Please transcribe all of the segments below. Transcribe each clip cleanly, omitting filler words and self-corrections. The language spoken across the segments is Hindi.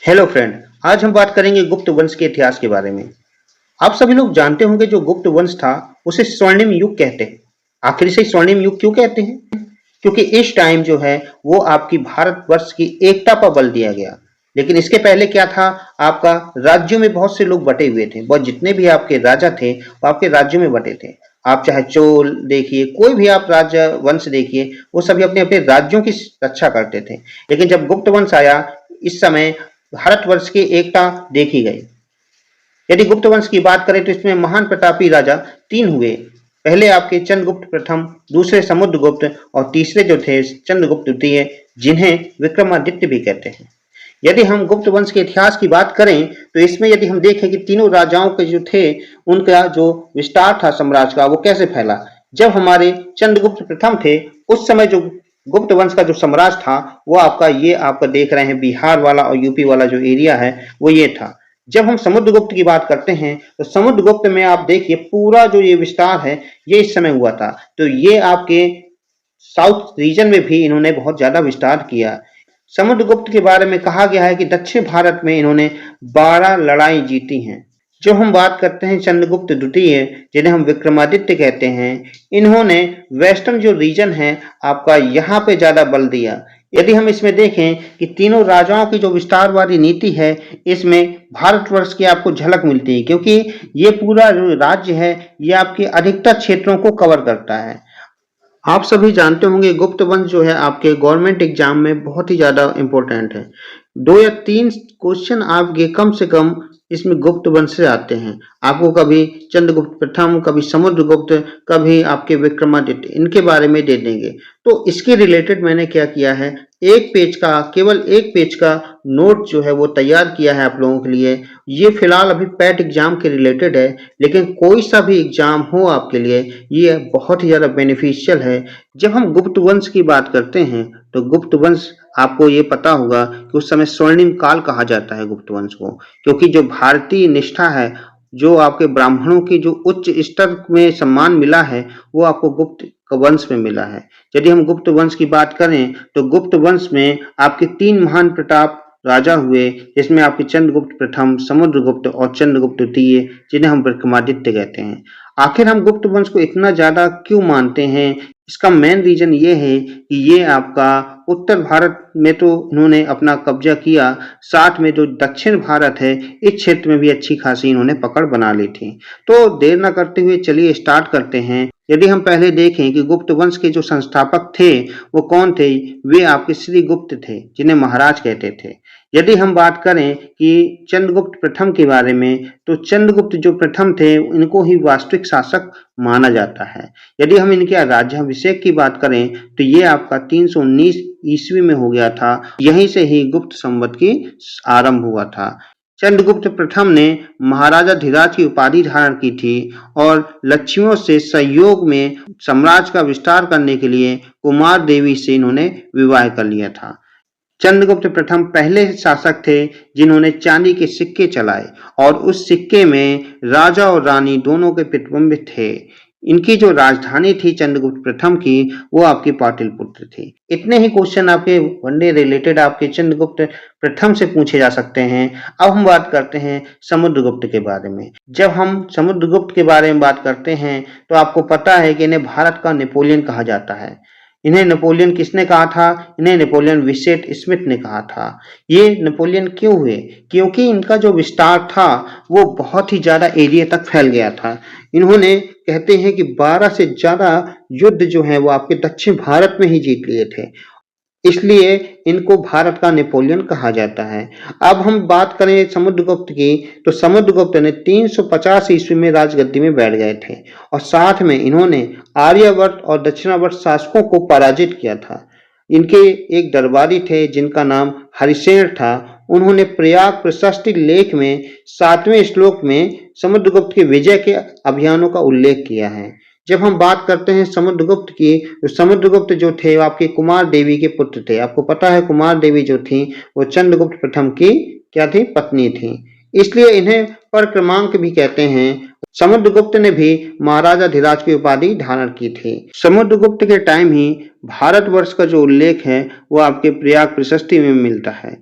Hello friend. आज हम बात करेंगे गुप्त वंश के इतिहास के बारे में। आप सभी लोग जानते होंगे जो गुप्त वंश था उसे स्वर्णिम युग कहते हैं। आखिर इसे स्वर्णिम युग क्यों कहते हैं? क्योंकि इस टाइम जो है वो आपकी भारतवर्ष की एकता पर बल दिया गया। लेकिन इसके पहले क्या था? आपका राज्यों में बहुत से लोग बटे हुए थे। बहुत जितने भी आपके राजा थे वो आपके राज्यों में बटे थे। आप चाहे चोल देखिए, कोई भी आप राज्य वंश देखिए, वो सभी अपने अपने राज्यों की रक्षा करते थे। लेकिन जब गुप्त वंश आया, इस समय भारतवर्ष की एकता देखी गई। यदि गुप्त वंश की बात करें तो इसमें महान प्रतापी राजा तीन हुए। पहले आपके चंद्रगुप्त प्रथम, दूसरे समुद्रगुप्त और तीसरे जो थे चंद्रगुप्त द्वितीय, जिन्हें विक्रमादित्य भी कहते हैं। यदि हम गुप्त वंश के इतिहास की बात करें तो इसमें यदि हम देखें कि तीनों राजाओं के जो थे उनका जो विस्तार था साम्राज्य का वो कैसे फैला। जब हमारे चंद्रगुप्त प्रथम थे उस समय जो गुप्त वंश का जो साम्राज्य था वो आपका देख रहे हैं बिहार वाला और यूपी वाला जो एरिया है वो ये था। जब हम समुद्रगुप्त की बात करते हैं तो समुद्रगुप्त में आप देखिए पूरा जो ये विस्तार है ये इस समय हुआ था। तो ये आपके साउथ रीजन में भी इन्होंने बहुत ज्यादा विस्तार किया। समुद्रगुप्त के बारे में कहा गया है कि दक्षिण भारत में इन्होंने 12 लड़ाई जीती हैं। जो हम बात करते हैं चंद्रगुप्त द्वितीय, जिन्हें हम विक्रमादित्य कहते हैं, इन्होंने वेस्टर्न जो रीजन है आपका यहाँ पे ज्यादा बल दिया। यदि हम इसमें देखें कि तीनों राजाओं की जो विस्तारवादी नीति है इसमें भारतवर्ष की आपको झलक मिलती है, क्योंकि ये पूरा जो राज्य है ये आपके अधिकतर क्षेत्रों को कवर करता है। आप सभी जानते होंगे गुप्त वंश जो है आपके गवर्नमेंट एग्जाम में बहुत ही ज्यादा इंपॉर्टेंट है। 2 या 3 क्वेश्चन आपके कम से कम इसमें गुप्त वंश से आते हैं। आपको कभी चंद्रगुप्त प्रथम, कभी समुद्रगुप्त, कभी आपके विक्रमादित्य, इनके बारे में दे देंगे। तो इसके रिलेटेड मैंने क्या किया है, केवल एक पेज का नोट जो है वो तैयार किया है आप लोगों के लिए। ये फिलहाल अभी पैट एग्जाम के रिलेटेड है, लेकिन कोई सा भी एग्जाम हो आपके लिए ये बहुत ही ज्यादा बेनिफिशियल है। जब हम गुप्त वंश की बात करते हैं तो गुप्त वंश आपको ये पता होगा कि उस समय स्वर्णिम काल कहा जाता है गुप्त वंश को, क्योंकि जो भारतीय निष्ठा है, जो आपके ब्राह्मणों की जो उच्च स्तर में सम्मान मिला है वो आपको गुप्त वंश में मिला है। यदि हम गुप्त वंश की बात करें तो गुप्त वंश में आपके 3 महान प्रताप राजा हुए, जिसमें आपके चंद्रगुप्त प्रथम, समुद्रगुप्त और चंद्रगुप्त द्वितीय, जिन्हें हम विक्रमादित्य कहते हैं। आखिर हम गुप्त वंश को इतना ज्यादा क्यों मानते हैं? इसका मेन रीजन ये है कि ये आपका उत्तर भारत में तो इन्होंने अपना कब्जा किया, साथ में जो दक्षिण भारत है इस क्षेत्र में भी अच्छी खासी इन्होंने पकड़ बना ली थी। तो देर न करते हुए चलिए स्टार्ट करते हैं। यदि हम पहले देखें कि गुप्त वंश के जो संस्थापक थे वो कौन थे, वे आपके श्री गुप्त थे, जिन्हें महाराज कहते थे। यदि हम बात करें कि चंद्रगुप्त प्रथम के बारे में तो चंद्रगुप्त जो प्रथम थे इनको ही वास्तविक शासक माना जाता है। यदि हम इनके राज्याभिषेक की बात करें तो ये आपका 319 ईस्वी में हो गया था। यहीं से ही गुप्त संवत की आरंभ हुआ था। चंद्रगुप्त प्रथम ने महाराजा धीराज की उपाधि धारण की थी और लक्ष्मियों से सहयोग में साम्राज्य का विस्तार करने के लिए कुमार देवी से इन्होंने विवाह कर लिया था। चंद्रगुप्त प्रथम पहले शासक थे जिन्होंने चांदी के सिक्के चलाए और उस सिक्के में राजा और रानी दोनों के प्रतिबिंब थे। इनकी जो राजधानी थी चंद्रगुप्त प्रथम की वो आपकी पाटलिपुत्र थी। इतने ही क्वेश्चन आपके वनडे रिलेटेड आपके चंद्रगुप्त प्रथम से पूछे जा सकते हैं। अब हम बात करते हैं समुद्रगुप्त के बारे में। जब हम समुद्रगुप्त के बारे में बात करते हैं तो आपको पता है कि इन्हें भारत का नेपोलियन कहा जाता है। इन्हें नेपोलियन किसने कहा था? इन्हें नेपोलियन विसेट स्मिथ ने कहा था। ये नेपोलियन क्यों हुए? क्योंकि इनका जो विस्तार था वो बहुत ही ज्यादा एरिया तक फैल गया था। इन्होंने कहते हैं कि 12 से ज्यादा युद्ध जो है वो आपके दक्षिण भारत में ही जीत लिए थे, इसलिए इनको भारत का नेपोलियन कहा जाता है। अब हम बात करें समुद्रगुप्त की तो समुद्रगुप्त ने 350 ईस्वी में राजगद्दी में बैठ गए थे और साथ में इन्होंने आर्यवर्त और दक्षिणावर्त शासकों को पराजित किया था। इनके एक दरबारी थे जिनका नाम हरिसेन था। उन्होंने प्रयाग प्रशस्ति लेख में 7वें श्लोक में समुद्रगुप्त के विजय के अभियानों का उल्लेख किया है। जब हम बात करते हैं समुद्रगुप्त की तो समुद्रगुप्त जो थे वो आपके कुमार देवी के पुत्र थे। आपको पता है कुमार देवी जो थी वो चंद्रगुप्त प्रथम की क्या थी? पत्नी थी, इसलिए इन्हें परक्रमांक भी कहते हैं। समुद्रगुप्त ने भी महाराजा धीराज की उपाधि धारण की थी। समुद्रगुप्त के टाइम ही भारतवर्ष का जो उल्लेख है वो आपके प्रयाग प्रशस्ति में मिलता है।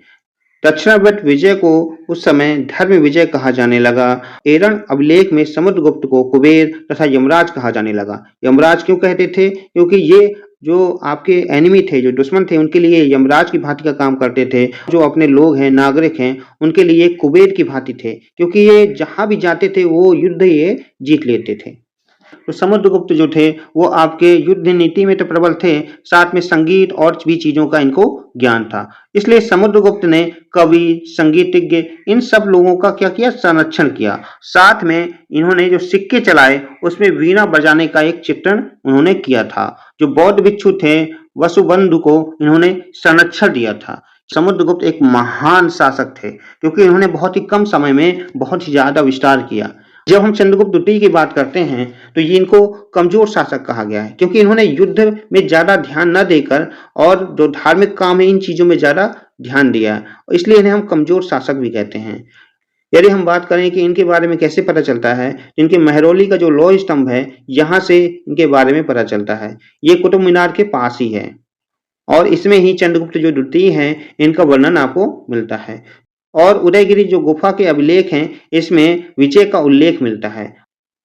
दक्षिणावर्त विजय को उस समय धर्म विजय कहा जाने लगा। एरन अभिलेख में समुद्रगुप्त को कुबेर तथा यमराज कहा जाने लगा। यमराज क्यों कहते थे? क्योंकि ये जो आपके एनिमी थे, जो दुश्मन थे, उनके लिए यमराज की भांति का काम करते थे। जो अपने लोग हैं, नागरिक हैं, उनके लिए कुबेर की भांति थे, क्योंकि ये जहां भी जाते थे वो युद्ध ये जीत लेते थे। तो समुद्रगुप्त जो थे वो आपके युद्ध नीति में तो प्रबल थे, साथ में संगीत और भी चीजों का इनको ज्ञान था। इसलिए समुद्रगुप्त ने कवि, संगीतज्ञ, इन सब लोगों का क्या किया? संरक्षण किया। साथ में इन्होंने जो सिक्के चलाए उसमें वीणा बजाने का एक चित्रण उन्होंने किया था। जो बौद्ध भिक्षु थे वसुबंधु को इन्होंने संरक्षण दिया था। समुद्रगुप्त एक महान शासक थे, क्योंकि इन्होंने बहुत ही कम समय में बहुत ही ज्यादा विस्तार किया। जब हम चंद्रगुप्त द्वितीय की बात करते हैं तो ये इनको कमजोर शासक कहा गया है, क्योंकि इन्होंने युद्ध में ज्यादा ध्यान न देकर और जो धार्मिक काम है इन चीजों में ज्यादा ध्यान दिया, इसलिए इन्हें हम कमजोर शासक भी कहते हैं। यदि हम बात करें कि इनके बारे में कैसे पता चलता है, इनके महरौली का जो लौह स्तंभ है यहाँ से इनके बारे में पता चलता है। ये कुतुब मीनार के पास ही है और इसमें ही चंद्रगुप्त जो द्वितीय हैं इनका वर्णन आपको मिलता है। और उदयगिरी जो गुफा के अभिलेख हैं इसमें विजय का उल्लेख मिलता है।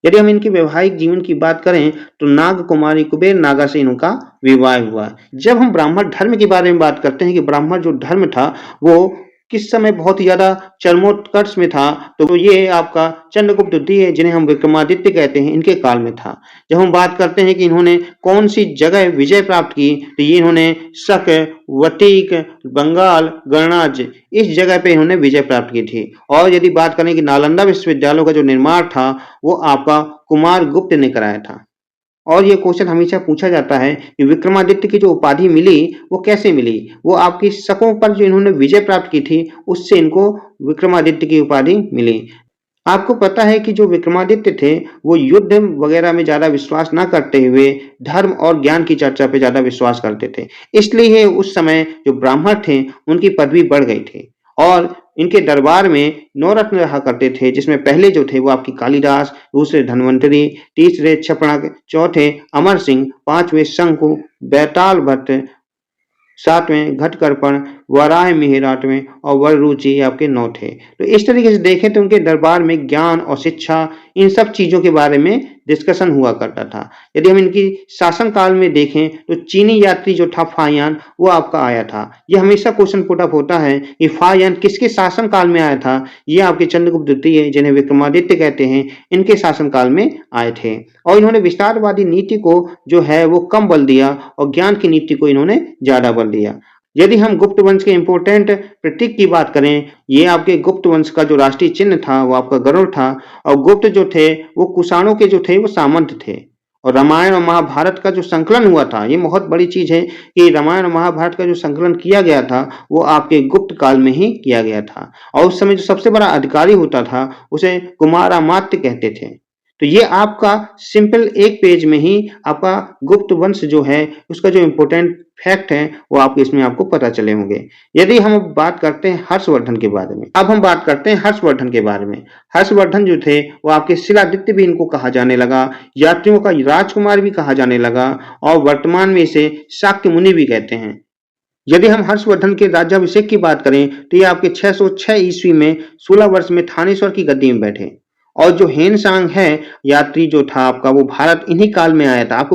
यदि हम इनके वैवाहिक जीवन की बात करें तो नाग कुमारी कुबेर नागा से इनका विवाह हुआ। जब हम ब्राह्मण धर्म के बारे में बात करते हैं कि ब्राह्मण जो धर्म था वो किस समय बहुत ही ज्यादा चरमोत्कर्ष में था, तो ये आपका चंद्रगुप्त द्वितीय जिन्हें हम विक्रमादित्य कहते हैं इनके काल में था। जब हम बात करते हैं कि इन्होंने कौन सी जगह विजय प्राप्त की, तो ये इन्होंने शक, वटीक, बंगाल, गणराज्य, इस जगह पे इन्होंने विजय प्राप्त की थी। और यदि बात करें कि नालंदा विश्वविद्यालय का जो निर्माण था वो आपका कुमार गुप्त ने कराया था। और ये क्वेश्चन हमेशा पूछा जाता है कि विक्रमादित्य की जो उपाधि मिली वो कैसे मिली? वो आपकी शकों पर जो इन्होंने विजय प्राप्त की थी उससे इनको विक्रमादित्य की उपाधि मिली। आपको पता है कि जो विक्रमादित्य थे वो युद्ध वगैरह में ज्यादा विश्वास ना करते हुए धर्म और ज्ञान की चर्चा पे ज्यादा विश्वास करते थे, इसलिए उस समय जो ब्राह्मण थे उनकी पदवी बढ़ गई थी। और इनके दरबार में नवरत्न रहा करते थे, जिसमें पहले जो थे वो आपकी कालिदास, दूसरे धन्वंतरी, तीसरे क्षपणक, चौथे अमर सिंह, पांचवें शंकु, बैताल भट्ट, सातवें घटकर्पण, वराह मिहिर आठवें और वररुचि आपके 9 थे। तो इस तरीके से देखें तो उनके दरबार में ज्ञान और शिक्षा इन सब चीजों के बारे में डिस्कशन हुआ करता था। यदि हम इनकी शासन काल में देखें तो चीनी यात्री जो था फायान वो आपका आया था। ये हमेशा क्वेश्चन पुट अप होता है कि फायान किसके शासन काल में आया था? ये आपके चंद्रगुप्त द्वितीय जिन्हें विक्रमादित्य कहते हैं इनके शासन काल में आए थे। और इन्होंने विस्तारवादी नीति को जो है वो कम बल दिया और ज्ञान की नीति को इन्होंने ज्यादा बल दिया। यदि हम गुप्त वंश के इंपोर्टेंट प्रतीक की बात करें, ये आपके गुप्त वंश का जो राष्ट्रीय चिन्ह था वो आपका गरुड़ था। और गुप्त जो थे वो कुषाणों के जो थे वो सामंत थे। और रामायण और महाभारत का जो संकलन हुआ था, ये बहुत बड़ी चीज है कि रामायण और महाभारत का जो संकलन किया गया था वो आपके गुप्त काल में ही किया गया था। और उस समय जो सबसे बड़ा अधिकारी होता था उसे कुमारामात्य कहते थे। तो ये आपका सिंपल एक पेज में ही आपका गुप्त वंश जो है उसका जो इम्पोर्टेंट फैक्ट है वो आपको इसमें आपको पता चले होंगे। यदि हम बात करते हैं हर्षवर्धन के बारे में, अब हम बात करते हैं हर्षवर्धन के बारे में। हर्षवर्धन जो थे वो आपके शिलादित्य भी इनको कहा जाने लगा, यात्रियों का राजकुमार भी कहा जाने लगा और वर्तमान में इसे शाक्य मुनि भी कहते हैं। यदि हम हर्षवर्धन के राज्याभिषेक की बात करें तो ये आपके 606 ईस्वी में 16 वर्ष में थानेश्वर की गद्दी में बैठे। और जो हेनसांग है यात्री जो था आपका वो भारत इन्हीं काल में आया था।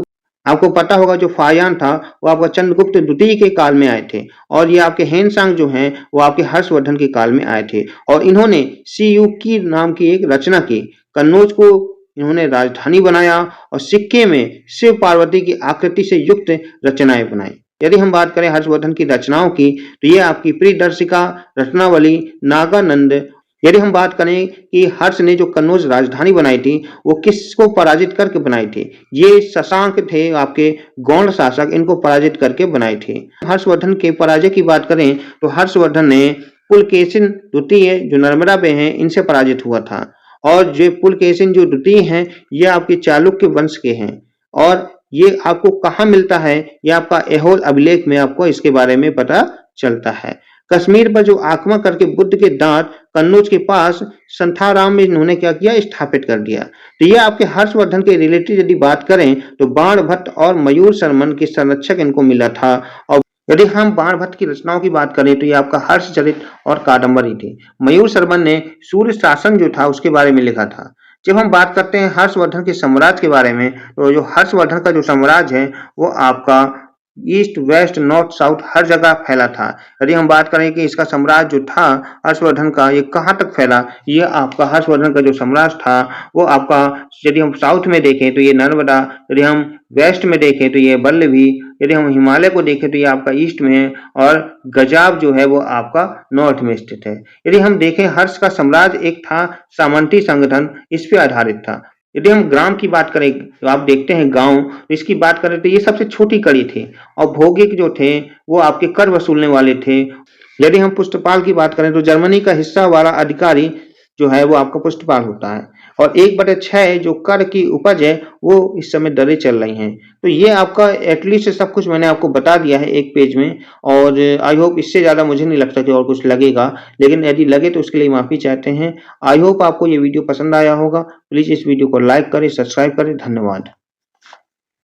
आपको पता होगा जो फायान था वो आपका चंद्रगुप्त द्वितीय के काल में आए थे और ये आपके हेनसांग जो हैं वो आपके हर्षवर्धन के काल में आए थे। और इन्होंने सीयूकी नाम की एक रचना की, कन्नौज को इन्होंने राजधानी बनाया और सिक्के में शिव पार्वती की आकृति से युक्त रचनाएं बनाई। यदि हम बात करें हर्षवर्धन की रचनाओं की तो ये आपकी प्रियदर्शिका, रत्नावली, नागानंद। यदि हम बात करें कि हर्ष ने जो कन्नौज राजधानी बनाई थी वो किसको पराजित करके बनाई थी? ये शशांक थे आपके गौड़ शासक, इनको पराजित करके बनाई थी। हर्षवर्धन के पराजय की बात करें तो हर्षवर्धन ने पुलकेशिन द्वितीय जो नर्मदा पे हैं इनसे पराजित हुआ था। और जो पुलकेशिन जो द्वितीय हैं ये आपके चालुक्य वंश के हैं। और ये आपको कहाँ मिलता है? ये आपका ऐहोल अभिलेख में आपको इसके बारे में पता चलता है। कश्मीर पर जो आक्रमण करके बुद्ध के दांत कन्नौज के पास संथाराम में इन्होंने क्या किया? स्थापित कर दिया। तो ये आपके हर्षवर्धन के रिलेटेड यदि बात करें तो बाण भट्ट और मयूर शर्मन के संरक्षक इनको मिला था। और यदि हम बाणभट्ट की रचनाओं की बात करें तो ये आपका हर्षचरित और कादंबरी थी। मयूर शर्मन ने सूर्य शासन जो था उसके बारे में लिखा था। जब हम बात करते हैं हर्षवर्धन के साम्राज्य के बारे में, तो जो हर्षवर्धन का जो साम्राज्य है वो आपका ईस्ट वेस्ट नॉर्थ साउथ हर जगह फैला था। यदि हम बात करें कि इसका साम्राज्य जो था हर्षवर्धन का, ये कहाँ तक फैला, ये आपका हर्षवर्धन का जो साम्राज्य था वो आपका, यदि हम साउथ में देखें तो ये नर्मदा, यदि हम वेस्ट में देखें तो ये वल्लभी, यदि हम हिमालय को देखें तो ये आपका ईस्ट में है, और गजाब जो है वो आपका नॉर्थ में स्थित है। यदि हम देखें हर्ष का साम्राज्य एक था सामंती संगठन, इस पे आधारित था। यदि हम ग्राम की बात करें तो आप देखते हैं गांव, तो इसकी बात करें तो ये सबसे छोटी कड़ी थी, और भौगिक जो थे वो आपके कर वसूलने वाले थे। यदि हम पुष्टपाल की बात करें तो जर्मनी का हिस्सा वाला अधिकारी जो है वो आपका पुष्टपाल होता है, और 1/6 जो कर की उपज है वो इस समय दरें चल रही हैं। तो ये आपका एटलीस्ट सब कुछ मैंने आपको बता दिया है एक पेज में, और आई होप इससे ज़्यादा मुझे नहीं लगता कि और कुछ लगेगा, लेकिन यदि लगे तो उसके लिए माफ़ी चाहते हैं। आई होप आपको ये वीडियो पसंद आया होगा। प्लीज़ इस वीडियो को लाइक करें, सब्सक्राइब करें। धन्यवाद।